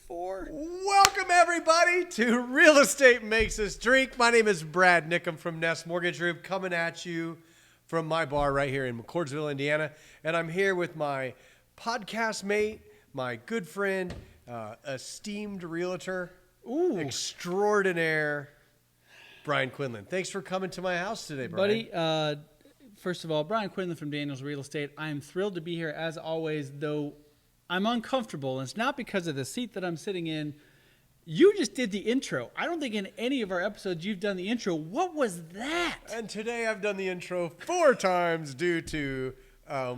4. Welcome, everybody, to Real Estate Makes Us Drink. My name is Brad Nickham from Nest Mortgage Group, coming at you from my bar right here in McCordsville, Indiana. And I'm here with my podcast mate, my good friend, esteemed realtor, extraordinaire, Brian Quinlan. Thanks for coming to my house today, Brian. Buddy, first of all, Brian Quinlan from Daniels Real Estate. I'm thrilled to be here, as always, though I'm uncomfortable, and it's not because of the seat that I'm sitting in. You just did the intro. I don't think in any of our episodes you've done the intro. What was that? And today I've done the intro 4 times due to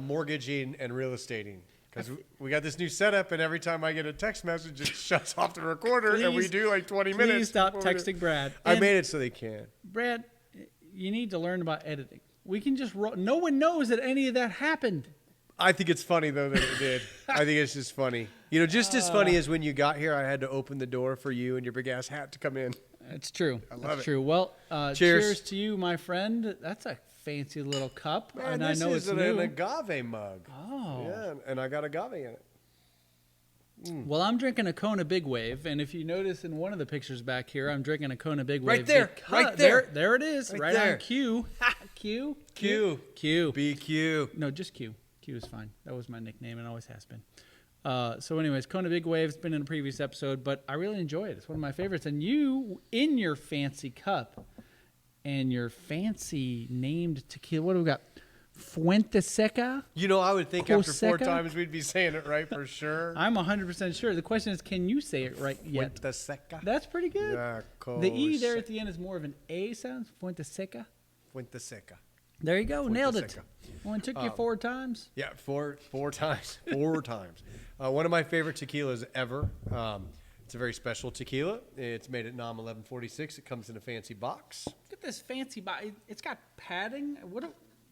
mortgaging and real estating. Because we got this new setup, and every time I get a text message, it shuts off the recorder, and we do like 20 minutes. Please stop texting Brad. I made it so they can. Brad, you need to learn about editing. We can just roll. No one knows that any of that happened. I think it's funny, though, that it did. I think it's just funny. You know, just as funny as when you got here, I had to open the door for you and your big-ass hat to come in. It's true. I love That's it. true. Well, cheers to you, my friend. That's a fancy little cup. Man, and this I know is it's new. an agave mug. Oh. Yeah, and I got agave in it. Well, I'm drinking a Kona Big Wave, and if you notice in one of the pictures back here, I'm drinking a Kona Big Wave. Right there, right there. There it is, right there. on Q. Q. Q. Q. BQ. No, just Q. Q is fine. That was my nickname and always has been. So anyways, Kona Big Wave's been in a previous episode, but I really enjoy it. It's one of my favorites. And you, in your fancy cup and your fancy named tequila, what do we got? Fuenteseca? You know, I would think after 4 Coseca? times we'd be saying it right for sure. I'm 100% sure. The question is, can you say it right yet? Fuenteseca. That's pretty good. Yeah, The E there at the end is more of an A sound. Fuenteseca. Fuenteseca. There you go. Nailed it. Fuenteseca. Only took you 4 times. Yeah, four times. 4 times. One of my favorite tequilas ever. It's a very special tequila. It's made at NOM 1146. It comes in a fancy box. Look at this fancy box. It's got padding.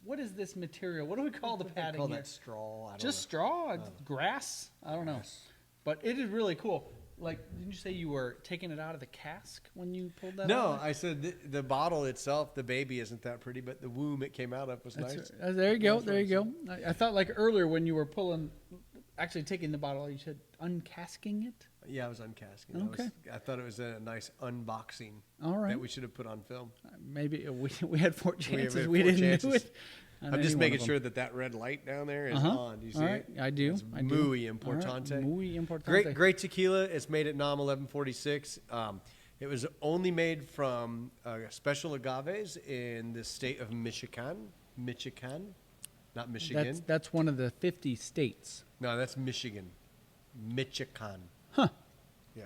What is this material? What do we call the padding Call here? that straw. I don't Just know. straw? Grass? I don't know. But it is really cool. Like, didn't you say you were taking it out of the cask when you pulled that out? No, I said the bottle itself, the baby isn't that pretty, but the womb it came out of was nice. There you go. There you go. I thought like earlier when you were actually taking the bottle, you said uncasking it? Yeah, I was uncasking. Okay. I thought it was a nice unboxing All right. that we should have put on film. Maybe we had 4 chances. had We 4 didn't do chances. it. I'm just making sure that red light down there is on. Do you see All right. it? I do. It's I do. muy importante. All right. Muy importante. Great tequila. It's made at NOM 1146. It was only made from special agaves in the state of Michigan. Not Michigan. That's one of the 50 states. No, that's Michigan. Michigan. Huh. Yeah.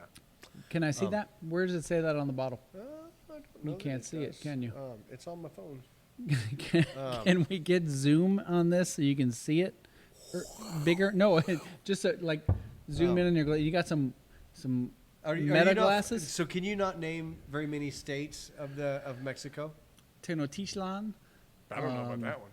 Can I see that? Where does it say that on the bottle? I don't know You that can't see it, does. can you? It's on my phone. Can we get zoom on this so you can see it? Or bigger? No, just like zoom in on your glass. You got some Are you meta not- glasses? So can you not name very many states of Mexico? Tenochtitlan. I don't know about that one.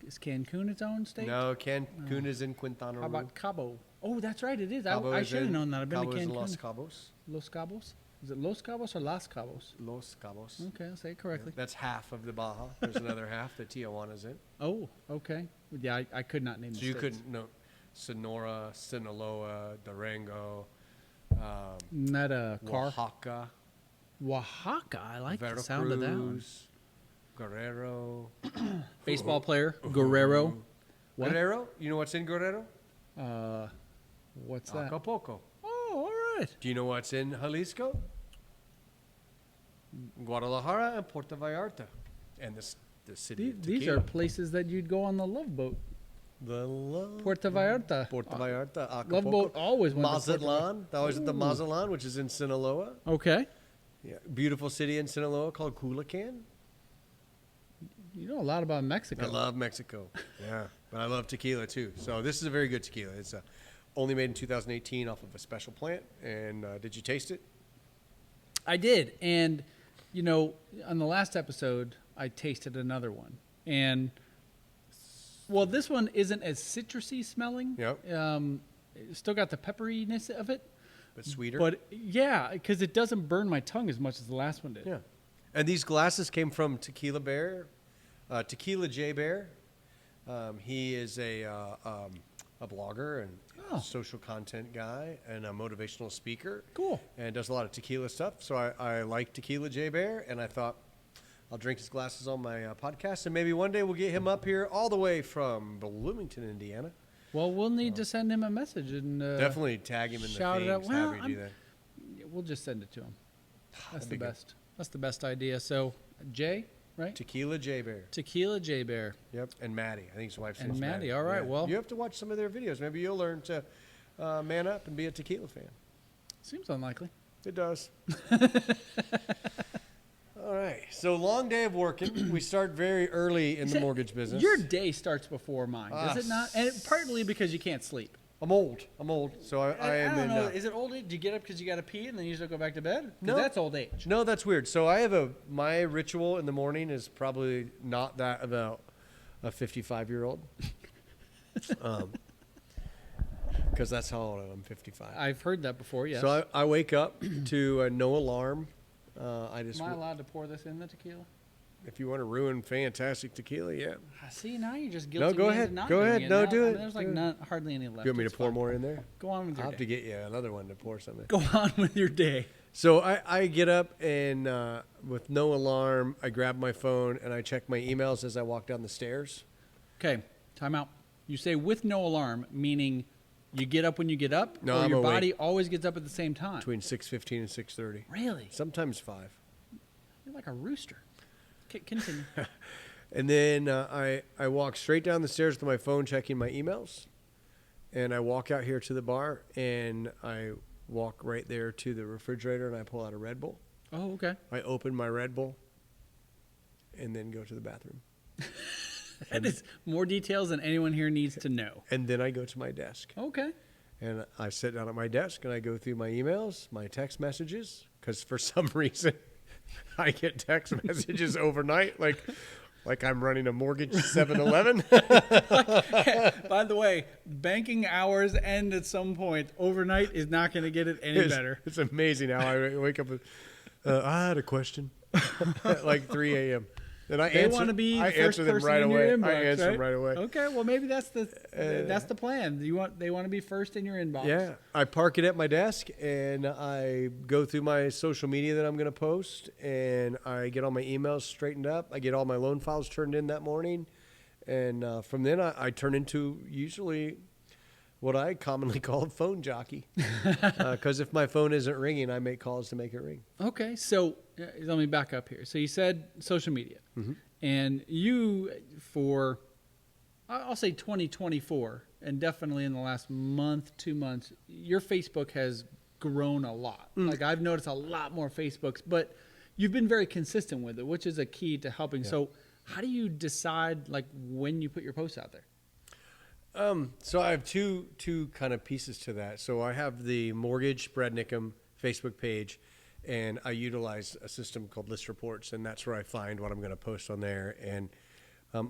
Is Cancun its own state? No, Cancun is in Quintana Roo. How about Cabo? Oh, that's right, it is. Cabo I is should have in- known that. I've been Cabo to is in Cancun. Los Cabos. Los Cabos? Is it Los Cabos or Las Cabos? Los Cabos. Okay, I'll say it correctly. That's half of the Baja. There's another half that Tijuana's in. Oh, okay. Yeah, I could not name So the you states. couldn't know Sonora, Sinaloa, Durango, Not a car. Oaxaca, Oaxaca. I like the sound of that one. Veracruz, Guerrero. Baseball player, Guerrero. What? Guerrero? You know what's in Guerrero? What's that? Acapulco. Oh, all right. Do you know what's in Jalisco? Guadalajara and Puerto Vallarta. And the city of These Tequila. are places that you'd go on the Love Boat. The love. Puerto Vallarta. Puerto Vallarta, Acapulco. Love Boat always went to Puerto Mazatlan. That was at the Mazatlan, which is in Sinaloa. Okay. Yeah, beautiful city in Sinaloa called Culiacan. You know a lot about Mexico. I love Mexico. Yeah, but I love tequila too. So this is a very good tequila. It's only made in 2018 off of a special plant. And did you taste it? I did. And, you know, on the last episode, I tasted another one. And, well, this one isn't as citrusy smelling. Yep. It's still got the pepperiness of it. But sweeter. But, yeah, because it doesn't burn my tongue as much as the last one did. Yeah. And these glasses came from Tequila Bear, Tequila J Bear. He is a a blogger and Oh. social content guy and a motivational speaker. Cool. And does a lot of tequila stuff. So I like Tequila J Bear, and I thought I'll drink his glasses on my podcast, and maybe one day we'll get him up here all the way from Bloomington, Indiana. Well, we'll need to send him a message and Definitely tag him in the shout it out. things. Well, Have you do that. we'll just send it to him. That's That'd the be good. best. That's the best idea. So, Jay, right? Tequila J Bear. Tequila J Bear. Yep, and Maddie. I think his wife's And name's Maddie, all right, well. you have to watch some of their videos. Maybe you'll learn to man up and be a tequila fan. Seems unlikely. It does. All right. So long day of working. We start very early in the mortgage business. Your day starts before mine, does it not? And partly because you can't sleep. I'm old. So I I am don't in. know. Is it old age? Do you get up because you got to pee and then you just go back to bed? 'Cause No. that's old age. No, that's weird. So I have my ritual in the morning is probably not that about a 55-year-old. Because that's how old I am. I'm 55. I've heard that before, yes. So I wake up to no alarm. I just, Am I allowed to pour this in the tequila? if you want to ruin fantastic tequila, yeah. See, now you're just guilty. No, go me into ahead. not Go doing ahead. it. No, Now, do it. There's like Do it. not, hardly any left. You want me to It's pour fine. more in there? Go on with I'll your have to day. get you another one to pour something. Go on with your day. So I get up and with no alarm, I grab my phone and I check my emails as I walk down the stairs. Okay, time out. You say with no alarm, meaning you get up when you get up, No, or I'm your awake. body always gets up at the same time? Between 6:15 and 6:30. Really? Sometimes 5. You're like a rooster. Continue. And then I walk straight down the stairs with my phone checking my emails. And I walk out here to the bar and I walk right there to the refrigerator and I pull out a Red Bull. Oh, okay. I open my Red Bull and then go to the bathroom. That is more details than anyone here needs to know. And then I go to my desk. Okay. And I sit down at my desk and I go through my emails, my text messages, because for some reason I get text messages overnight, like I'm running a mortgage 7-Eleven. By the way, banking hours end at some point. Overnight is not going to get it any better. It's amazing how I wake up with, I had a question at like 3 a.m. And I They answer, want to be I the first answer them person right in away. your inbox, I answer right? them right away. Okay, well maybe that's the plan. They want to be first in your inbox. Yeah, I park it at my desk and I go through my social media that I'm going to post and I get all my emails straightened up. I get all my loan files turned in that morning. And from then I turn into usually what I commonly call a phone jockey. Because if my phone isn't ringing, I make calls to make it ring. Okay, so let me back up here. So you said social media, and you for I'll say 2024, and definitely in the last month, 2 months, your Facebook has grown a lot. Like I've noticed a lot more Facebooks, but you've been very consistent with it, which is a key to helping. Yeah. So how do you decide like when you put your posts out there? So I have two kind of pieces to that. So I have the Mortgage Brad Nickham Facebook page, and I utilize a system called List Reports, and that's where I find what I'm going to post on there. And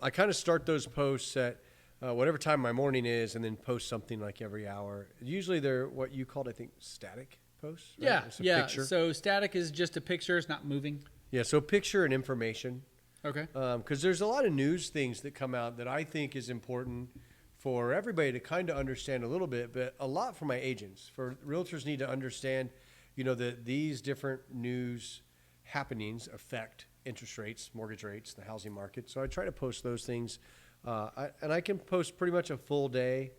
I kind of start those posts at whatever time my morning is, and then post something like every hour. Usually they're what you called, I think, static posts. Right? Yeah, It's a yeah. picture. So static is just a picture; it's not moving. Yeah, so picture and information. Okay. Because there's a lot of news things that come out that I think is important for everybody to kind of understand a little bit, but a lot for my agents. For realtors need to understand, that these different news happenings affect interest rates, mortgage rates, the housing market. So I try to post those things. And I can post pretty much a full day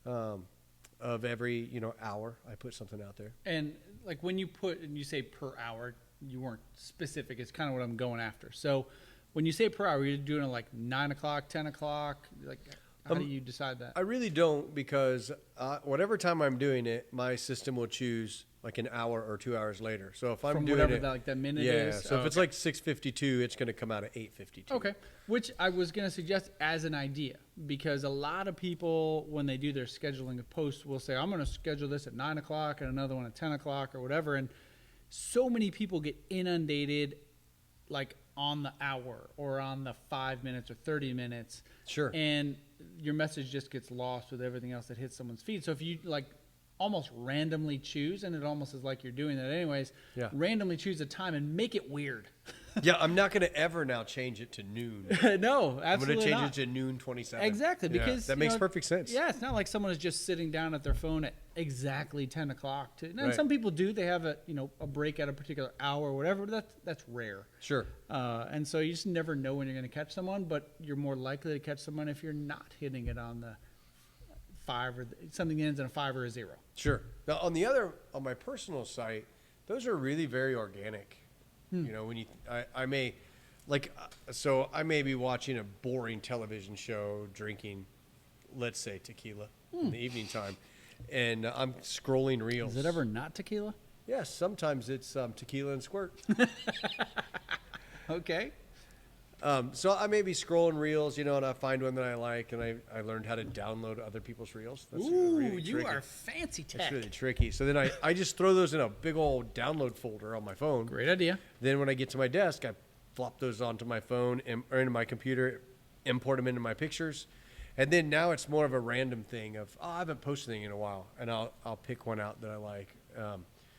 of every, hour. I put something out there. And like when you say per hour, you weren't specific. It's kind of what I'm going after. So when you say per hour, you're doing it like 9 o'clock, 10 o'clock. Like how do you decide that? I really don't, because whatever time I'm doing it, my system will choose like an hour or 2 hours later. So if I'm From doing whatever it, that minute yeah. is. So if it's like 6:52, it's going to come out at 8:52. Okay, which I was going to suggest as an idea, because a lot of people, when they do their scheduling of posts, will say, I'm going to schedule this at 9 o'clock and another one at 10 o'clock or whatever. And so many people get inundated like on the hour or on the 5 minutes or 30 minutes. Sure. And your message just gets lost with everything else that hits someone's feed. So if you like almost randomly choose, and it almost is like you're doing that anyways. Yeah. Randomly choose a time and make it weird. Yeah, I'm not going to ever now change it to noon. No, absolutely I'm going to change not. it to noon 27. Exactly, Yeah, because that makes perfect sense. Yeah, it's not like someone is just sitting down at their phone at exactly 10 o'clock. And Right. some people do; they have a break at a particular hour or whatever. But that's rare. Sure. And so you just never know when you're going to catch someone, but you're more likely to catch someone if you're not hitting it on the 5 or something that ends in a 5 or a 0. Sure. Now, on my personal site, those are really very organic. You know, when I may, like, so I may be watching a boring television show, drinking, let's say, tequila in the evening time, and I'm scrolling reels. Is it ever not tequila? Yes, sometimes it's tequila and squirt. Okay. So I may be scrolling reels, and I find one that I like, and I learned how to download other people's reels. That's Ooh, really you tricky. are fancy tech. That's really tricky. So then I just throw those in a big old download folder on my phone. Great idea. Then when I get to my desk, I flop those onto my phone or into my computer, import them into my pictures. And then now it's more of a random thing of, I haven't posted anything in a while, and I'll pick one out that I like.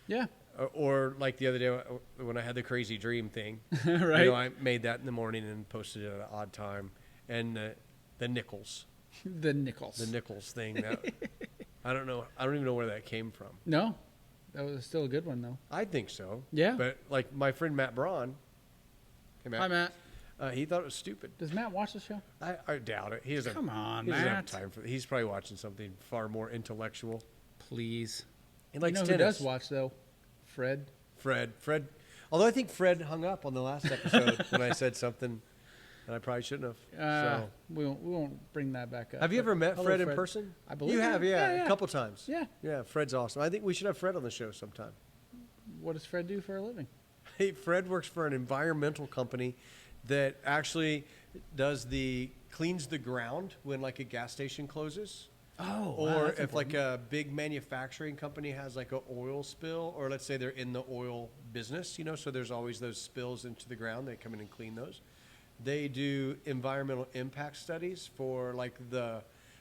Yeah. Or like the other day when I had the crazy dream thing. Right. I made that in the morning and posted it at an odd time. And the nickels. The nickels. The nickels thing. That, I don't know. I don't even know where that came from. No, that was still a good one though. I think so. Yeah. But like my friend Matt Braun. Hey, Hi, Matt. He thought it was stupid. Does Matt watch the show? I doubt it. He doesn't. Come on, he doesn't have Matt. time for. He's probably watching something far more intellectual. Please. He likes who tennis. does watch though? Fred. Fred. Although I think Fred hung up on the last episode when I said something that I probably shouldn't have. So. We won't bring that back up. Have you ever met Hello, Fred in person? I believe you have. so. Yeah, a couple times. Yeah. Yeah, Fred's awesome. I think we should have Fred on the show sometime. What does Fred do for a living? Hey, Fred works for an environmental company that actually cleans the ground when like a gas station closes. Oh, Or if like a big manufacturing company has like an oil spill, or let's say they're in the oil business, so there's always those spills into the ground. They come in and clean those. They do environmental impact studies for like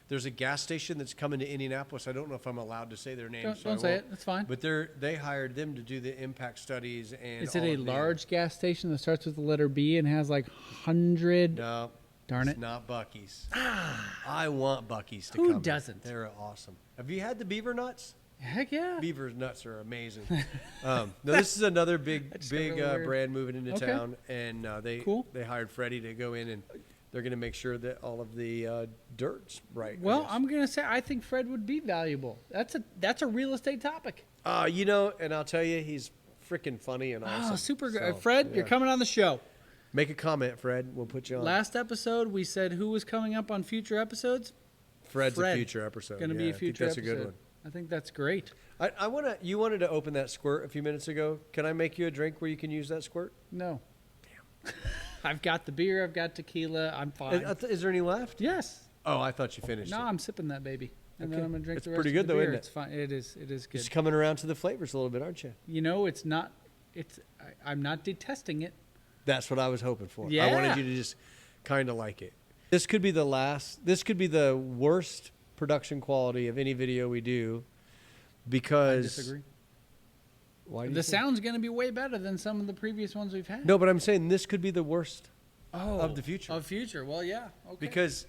there's a gas station that's coming to Indianapolis. I don't know if I'm allowed to say their name. Don't say it. That's fine. But they hired them to do the impact studies. And Is it all a of the- large gas station that starts with the letter B and has like 100? No. Darn It's it. not Buc-ee's. I want Buc-ee's to Who come. doesn't? They're awesome. Have you had the beaver nuts? Heck yeah. Beaver nuts are amazing. No, this is another big Just got really weird. brand moving into Okay. town, and Cool. they hired Freddie to go in, and they're going to make sure that all of the dirt's right. I Well, guess. I'm gonna say I think Fred would be valuable. That's a real estate topic. and I'll tell you, he's freaking funny and awesome. Oh, super good. So, Fred, yeah. you're coming on the show. Make a comment, Fred. We'll put you on. Last episode, we said who was coming up on future episodes. Fred's Fred. a future episode. Going to be Yeah, a future I think that's episode. a good one. I think that's great. You wanted to open that squirt a few minutes ago. Can I make you a drink where you can use that squirt? No. Damn. I've got the beer. I've got tequila. I'm fine. Is there any left? Yes. Oh, I thought you finished No, it. I'm sipping that baby, and then Okay. I'm gonna drink It's the rest pretty of good the though, beer. isn't it? It's fine. It is good. Just coming around to the flavors a little bit, aren't you? It's not. I'm not detesting it. That's what I was hoping for. I Yeah. wanted you to just kind of like it. This could be the worst production quality of any video we do because I disagree. Why do you The say- sound's gonna be way better than some of the previous ones we've had. No, but I'm saying this could be the worst of the future. Of future. Well, yeah. Okay. because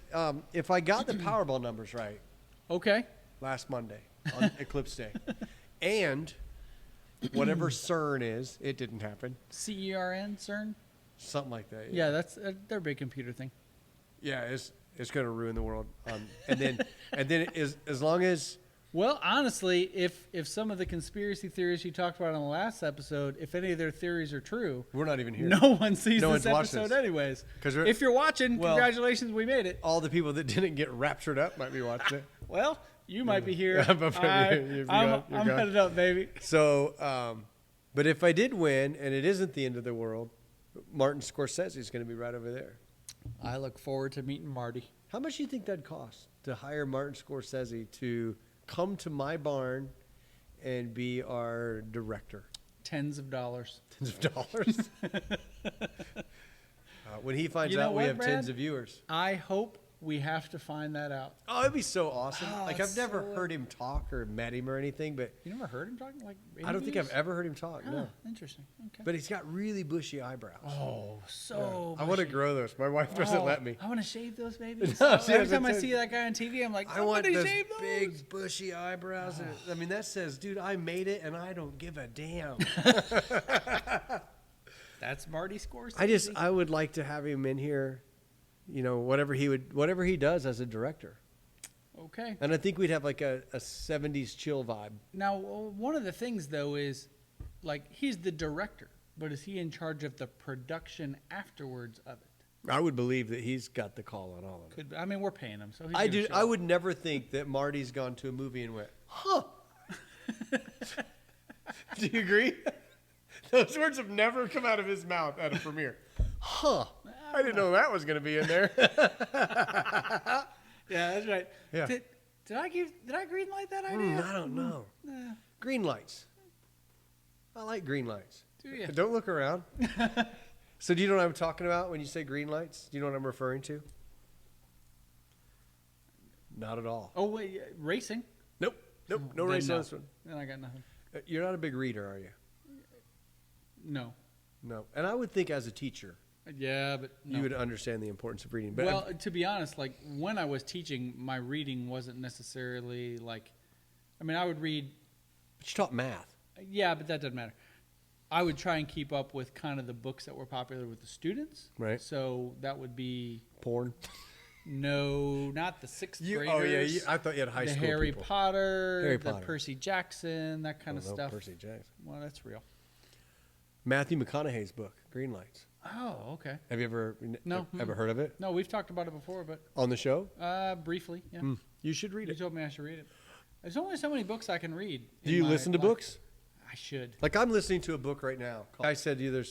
if I got the Powerball numbers right Okay. last Monday on Eclipse Day, and whatever CERN is, it didn't happen. CERN, CERN. Something like that. Yeah, that's their big computer thing. Yeah, it's going to ruin the world. And then as long as Well, honestly, if some of the conspiracy theories you talked about on the last episode, if any of their theories are true, we're not even here, no one sees No this one's watched episode this. anyways. 'Cause If you're watching, well- congratulations, we made it. all the people that didn't get raptured up might be watching it. Well, you might be here. Yeah, but you're gone. I'm headed up, baby. So, but if I did win, and it isn't the end of the world, Martin Scorsese is going to be right over there. I look forward to meeting Marty. How much do you think that'd cost to hire Martin Scorsese to come to my barn and be our director? Tens of dollars. Tens of dollars. When he finds You know out we what, have Brad? tens of viewers. I hope We have to find that out. Oh, it'd be so awesome. Oh, Like, it's I've never so- heard him talk or met him or anything, but You never heard him talking like? I don't think I've interviews? ever heard him talk. Huh, No. interesting. Okay. But he's got really bushy eyebrows. Oh, so. I want to bushy. grow those. My wife doesn't Oh, let me. I want to shave those babies. No, So see, every that's time I what I'm see that guy on TV, I'm like, I want somebody those shave those. big bushy eyebrows. I mean, that says, dude, I made it and I don't give a damn. That's Marty Scorsese. I would like to have him in here, you know, whatever he does as a director. Okay. And I think we'd have like a 70s chill vibe. Now, one of the things though is, like, he's the director, but is he in charge of the production afterwards of it? I would believe that he's got the call on all of it. Could I mean we're paying him, so he's I gonna do. show I up. would never think that Marty's gone to a movie and went, huh. Do you agree? Those words have never come out of his mouth at a premiere. Huh. I didn't know that was going to be in there. Yeah, that's right. Yeah. Did I greenlight that idea? I don't know. Greenlights. I like Greenlights. Do you? Don't look around. So do you know what I'm talking about when you say Greenlights? Do you know what I'm referring to? Not at all. Oh wait, yeah, racing. Nope. No Then race no. on this one. Then I got nothing. You're not a big reader, are you? No. No. And I would think as a teacher, Yeah, but no. you would understand the importance of reading. But Well, to be honest, like when I was teaching, my reading wasn't necessarily like. I mean, I would read. you taught math. Yeah, but that doesn't matter. I would try and keep up with kind of the books that were popular with the students. Right. So that would be Porn. no, not the sixth graders. Oh, yeah. I thought you had high the school Harry people. Potter, Harry the Potter. Percy Jackson, that kind of No, stuff. Percy Jackson. Well, that's real. Matthew McConaughey's book, Greenlights. Oh, okay. Have you ever No. ever heard of it No, we've talked about it before, but on the show? briefly. Yeah. You should read You it. told me I should read it. There's only so many books I can read. Do in you my listen to life. books? I should. Like I'm listening to a book right now. I said to you,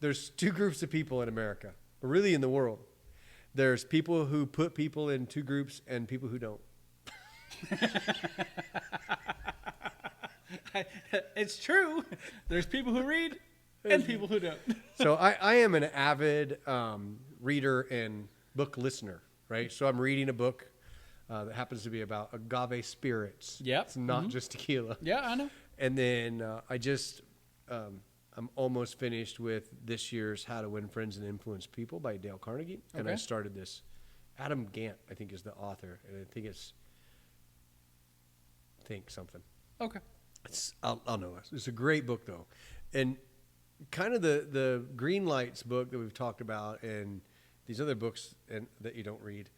there's two groups of people in America, or really in the world. There's people who put people in two groups and people who don't. It's true. There's people who read and people who don't. So I am an avid reader and book listener, right? So I'm reading a book that happens to be about agave spirits. Yep. It's not just tequila. Yeah, I know. And then I'm almost finished with this year's How to Win Friends and Influence People by Dale Carnegie. And I Okay. started this. Adam Gant, I think, is the author. And I think it's something. Okay. I'll know this. It's a great book, though. And kind of the Greenlights book that we've talked about and these other books that you don't read,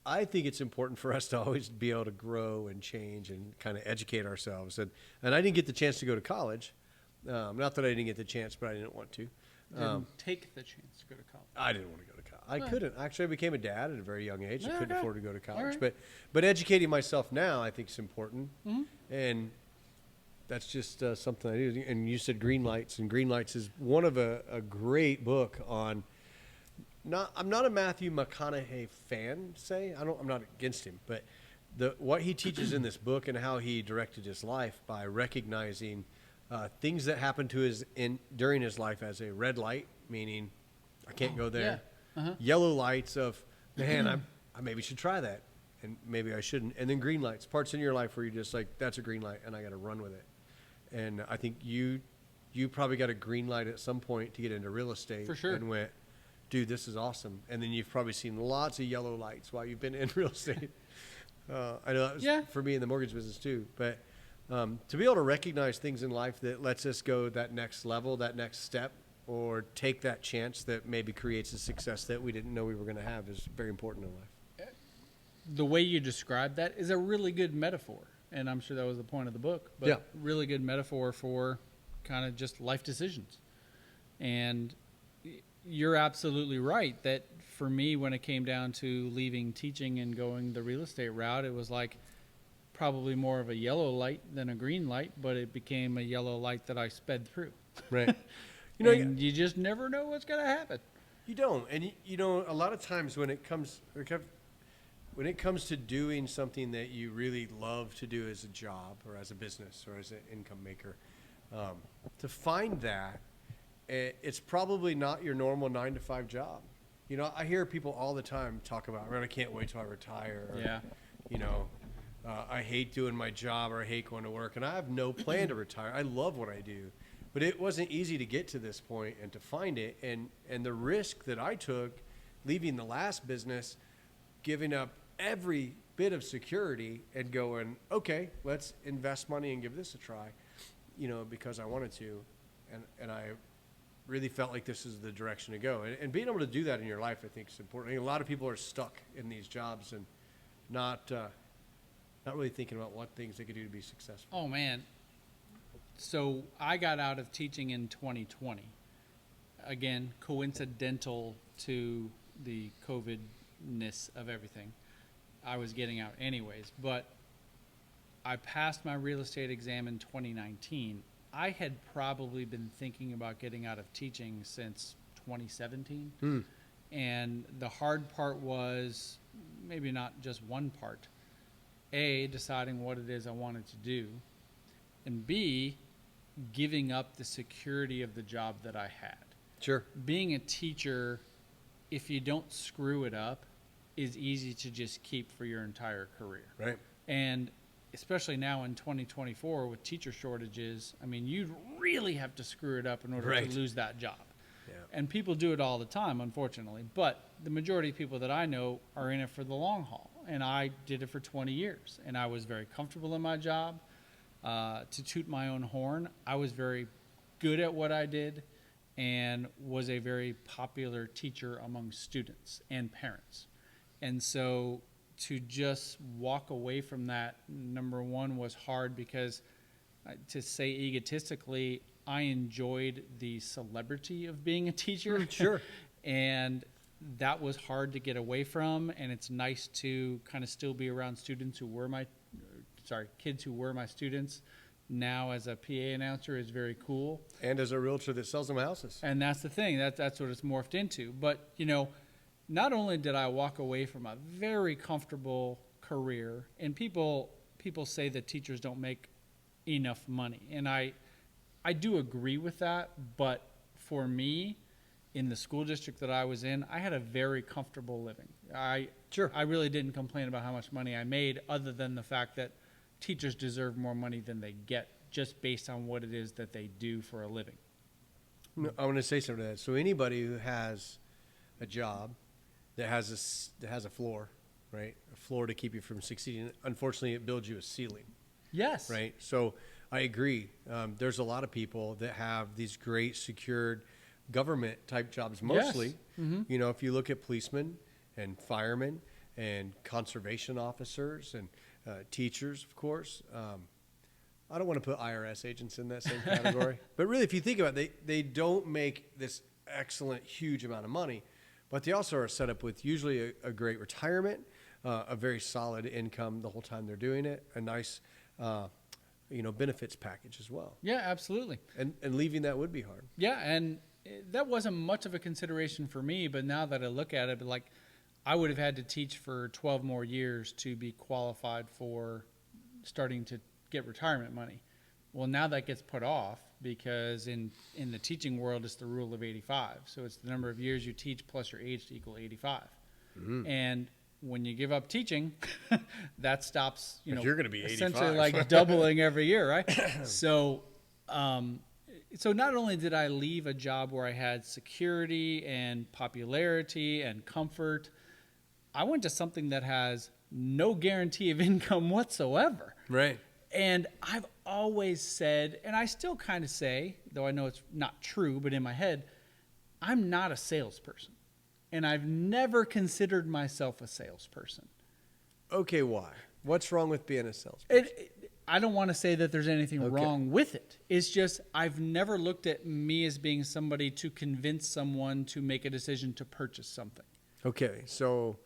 I think it's important for us to always be able to grow and change and kind of educate ourselves. And I didn't get the chance to go to college. Not that I didn't get the chance, but I didn't want to. Didn't take the chance to go to college. I didn't want to go to college. I couldn't. Actually, I became a dad at a very young age. I Yeah, couldn't okay. afford to go to college. All right. But educating myself now, I think, is important. Mm-hmm. And that's just something I do. And you said Greenlights, and Greenlights is one of a great book on. I'm not a Matthew McConaughey fan. I'm not against him, but what he teaches in this book and how he directed his life by recognizing things that happened to during his life as a red light, meaning I can't go there. Yeah. Uh-huh. Yellow lights of, man, I maybe should try that, and maybe I shouldn't. And then green lights, parts in your life where you're just like, that's a green light, and I got to run with it. And I think you probably got a green light at some point to get into real estate. For sure. And went, dude, this is awesome. And then you've probably seen lots of yellow lights while you've been in real estate. I know that was for me in the mortgage business too. But to be able to recognize things in life that lets us go that next level, that next step, or take that chance that maybe creates a success that we didn't know we were going to have is very important in life. The way you describe that is a really good metaphor, and I'm sure that was the point of the book. But Yeah. really good metaphor for kind of just life decisions. And you're absolutely right that for me, when it came down to leaving teaching and going the real estate route, it was like probably more of a yellow light than a green light, but it became a yellow light that I sped through. Right. And you just never know what's going to happen. You don't. And you know, a lot of times when it comes to doing something that you really love to do as a job or as a business or as an income maker, to find that, it's probably not your normal 9-to-5 job. You know, I hear people all the time talk about, man, I can't wait till I retire. Or, Yeah. You know, I hate doing my job, or I hate going to work. And I have no plan to retire. I love what I do. But it wasn't easy to get to this point and to find it. And the risk that I took leaving the last business, giving up every bit of security and going, okay, let's invest money and give this a try, you know, because I wanted to. And I really felt like this is the direction to go. And being able to do that in your life, I think, is important. I mean, a lot of people are stuck in these jobs and not really thinking about what things they could do to be successful. Oh, man. So I got out of teaching in 2020. Again, coincidental to the COVID-ness of everything. I was getting out anyways, but I passed my real estate exam in 2019. I had probably been thinking about getting out of teaching since 2017. And the hard part was maybe not just one part. A, deciding what it is I wanted to do, and B, giving up the security of the job that I had. Sure. Being a teacher, if you don't screw it up, is easy to just keep for your entire career. Right. And especially now in 2024 with teacher shortages, I mean, you'd really have to screw it up in order to lose that job. Yeah. And people do it all the time, unfortunately. But the majority of people that I know are in it for the long haul. And I did it for 20 years. And I was very comfortable in my job. To toot my own horn, I was very good at what I did and was a very popular teacher among students and parents. And so to just walk away from that, number one, was hard because, to say egotistically, I enjoyed the celebrity of being a teacher. Sure. And that was hard to get away from. And it's nice to kind of still be around students who were kids who were my students. Now as a PA announcer is very cool. And as a realtor that sells them houses. And that's the thing. That's what it's morphed into. But, you know, not only did I walk away from a very comfortable career, and people say that teachers don't make enough money. And I do agree with that, but for me, in the school district that I was in, I had a very comfortable living. I really didn't complain about how much money I made, other than the fact that teachers deserve more money than they get just based on what it is that they do for a living. No, I want to say something to that. So anybody who has a job that has a floor, right? A floor to keep you from succeeding. Unfortunately, it builds you a ceiling. Yes. Right. So I agree. There's a lot of people that have these great secured government type jobs. Mostly, Yes. Mm-hmm. You know, if you look at policemen and firemen and conservation officers and teachers, of course. I don't want to put IRS agents in that same category. But really, if you think about it, they don't make this excellent, huge amount of money. But they also are set up with usually a great retirement, a very solid income the whole time they're doing it, a nice, benefits package as well. Yeah, absolutely. And leaving that would be hard. Yeah, and that wasn't much of a consideration for me, but now that I look at it, like, I would have had to teach for 12 more years to be qualified for starting to get retirement money. Well, now that gets put off because in the teaching world, it's the rule of 85. So it's the number of years you teach plus your age to equal 85. Mm-hmm. And when you give up teaching, that stops, you're going to be 85. Essentially like doubling every year, right? So not only did I leave a job where I had security and popularity and comfort, I went to something that has no guarantee of income whatsoever. Right. And I've always said, and I still kind of say, though I know it's not true, but in my head, I'm not a salesperson. And I've never considered myself a salesperson. Okay, why? What's wrong with being a salesperson? I don't want to say that there's anything wrong with it. It's just I've never looked at me as being somebody to convince someone to make a decision to purchase something. Okay, so,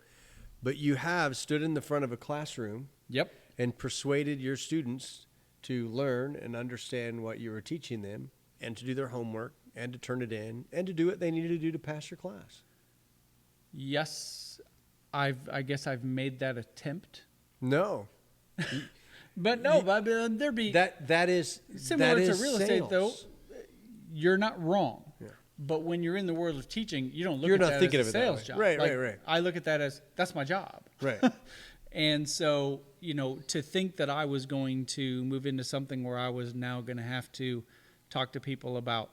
but you have stood in the front of a classroom. Yep. And persuaded your students to learn and understand what you were teaching them and to do their homework and to turn it in and to do what they needed to do to pass your class. Yes, I guess I've made that attempt. No. But no, there'd be... That is similar that to is real sales. estate, though. You're not wrong. Yeah. But when you're in the world of teaching, you don't look You're at not that thinking as of a it that sales way. job. Right, Like, right. I look at that as that's my job. Right. And so, to think that I was going to move into something where I was now going to have to talk to people about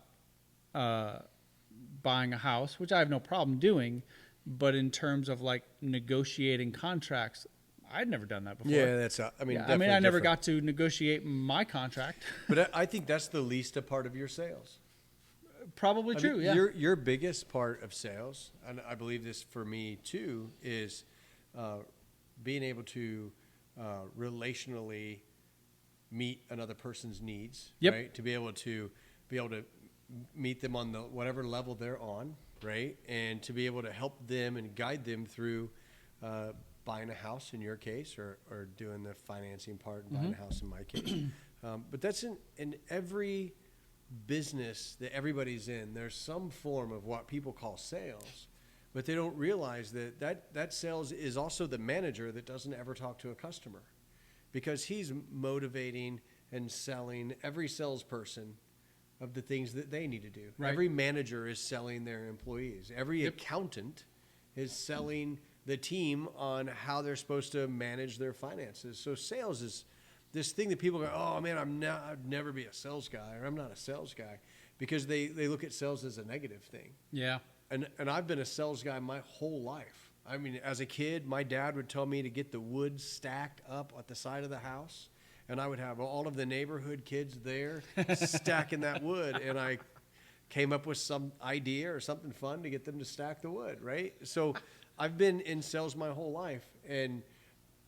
buying a house, which I have no problem doing, but in terms of like negotiating contracts, I'd never done that before. Yeah, that's. I mean, I never different. got to negotiate my contract. But I think that's the least a part of your sales. Probably I true. mean, Yeah. Your biggest part of sales, and I believe this for me too, is being able to relationally meet another person's needs. Yep. Right. To be able to meet them on the whatever level they're on, right, and to be able to help them and guide them through buying a house in your case, or doing the financing part and buying a house in my case. But that's in every business that everybody's in. There's some form of what people call sales, but they don't realize that sales is also the manager that doesn't ever talk to a customer, because he's motivating and selling every salesperson of the things that they need to do. Right. Every manager is selling their employees. Every accountant is selling the team on how they're supposed to manage their finances. So sales is this thing that people go, oh man, I'd never be a sales guy, or I'm not a sales guy, because they look at sales as a negative thing. Yeah. And I've been a sales guy my whole life. I mean, as a kid, my dad would tell me to get the wood stacked up at the side of the house, and I would have all of the neighborhood kids there stacking that wood, and I came up with some idea or something fun to get them to stack the wood, right? So I've been in sales my whole life, and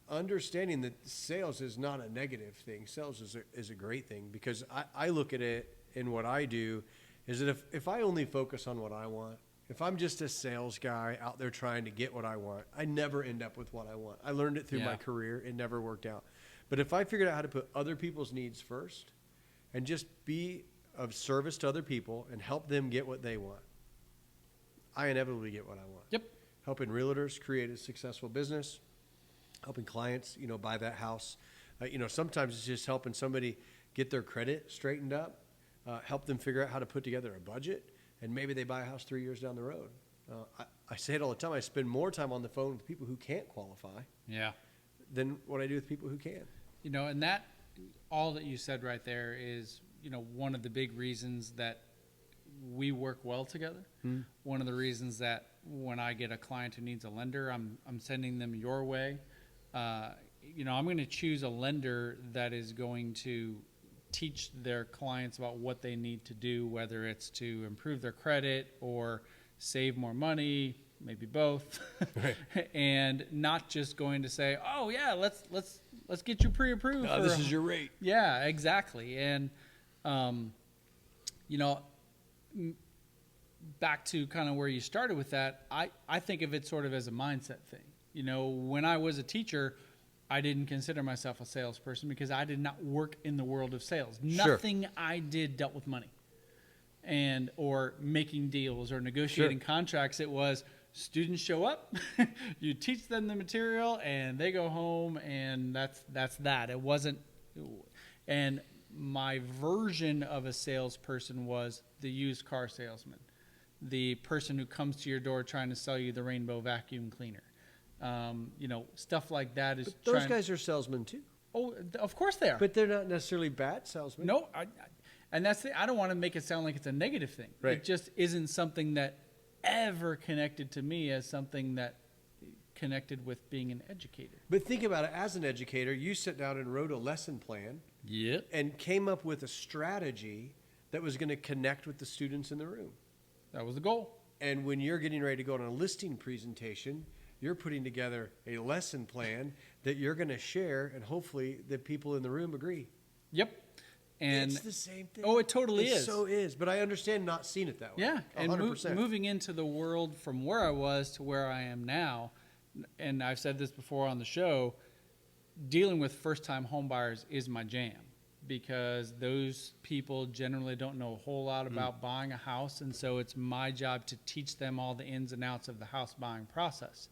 understanding that sales is not a negative thing. Sales is a great thing, because I look at it, in what I do is that if I only focus on what I want, if I'm just a sales guy out there trying to get what I want, I never end up with what I want. I learned it through my career. It never worked out. But if I figured out how to put other people's needs first and just be of service to other people and help them get what they want, I inevitably get what I want. Yep. Helping realtors create a successful business, helping clients, buy that house. Sometimes it's just helping somebody get their credit straightened up, help them figure out how to put together a budget, and maybe they buy a house 3 years down the road. I say it all the time. I spend more time on the phone with people who can't qualify than what I do with people who can. And that, all that you said right there is, one of the big reasons that we work well together. One of the reasons that when I get a client who needs a lender, I'm sending them your way. I'm going to choose a lender that is going to teach their clients about what they need to do, whether it's to improve their credit or save more money, maybe both. Right. And not just going to say, oh yeah, let's get you pre-approved. This is your rate. Yeah, exactly. And back to kind of where you started with that, I think of it sort of as a mindset thing. When I was a teacher, I didn't consider myself a salesperson because I did not work in the world of sales. Sure. Nothing I did dealt with money or making deals or negotiating contracts. It was students show up, you teach them the material, and they go home, and that's that. It wasn't. And my version of a salesperson was the used car salesman, the person who comes to your door trying to sell you the Rainbow vacuum cleaner. Stuff like that is. But those guys are salesmen too. Oh, of course they are. But they're not necessarily bad salesmen. No, and that's I don't want to make it sound like it's a negative thing. Right. It just isn't something that ever connected to me as something that connected with being an educator. But think about it. As an educator, you sat down and wrote a lesson plan. Yep. And came up with a strategy that was going to connect with the students in the room. That was the goal. And when you're getting ready to go on a listing presentation, you're putting together a lesson plan that you're going to share, and hopefully the people in the room agree. Yep. And it's the same thing. Oh, it totally is. So is. But I understand not seeing it that way. Yeah. 100%. And moving into the world from where I was to where I am now, and I've said this before on the show, dealing with first-time homebuyers is my jam, because those people generally don't know a whole lot about buying a house, and so it's my job to teach them all the ins and outs of the house buying process.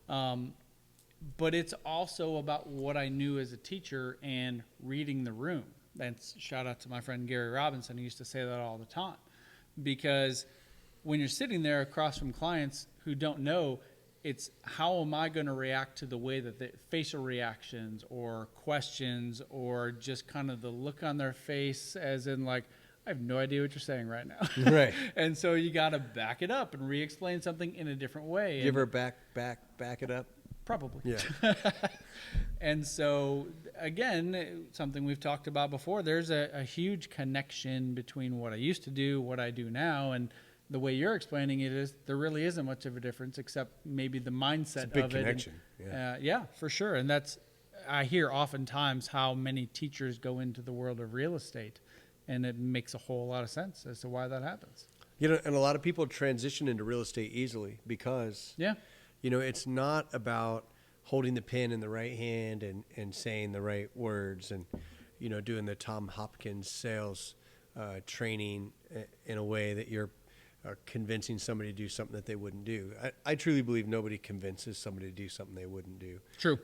But it's also about what I knew as a teacher and reading the room. And shout out to my friend Gary Robinson, who used to say that all the time, because when you're sitting there across from clients who don't know, it's how am I going to react to the way that the facial reactions or questions or just kind of the look on their face, as in like, I have no idea what you're saying right now. Right. And so you got to back it up and re-explain something in a different way. You ever back it up? Probably. Yeah. And so, again, something we've talked about before, there's a huge connection between what I used to do, what I do now, and the way you're explaining it is there really isn't much of a difference except maybe the mindset It's a big of it. connection. Yeah, for sure. And that's, I hear oftentimes how many teachers go into the world of real estate, and it makes a whole lot of sense as to why that happens. You know, and a lot of people transition into real estate easily because, you know, it's not about holding the pen in the right hand and saying the right words and, you know, doing the Tom Hopkins sales training in a way that you're convincing somebody to do something that they wouldn't do. I truly believe nobody convinces somebody to do something they wouldn't do. True.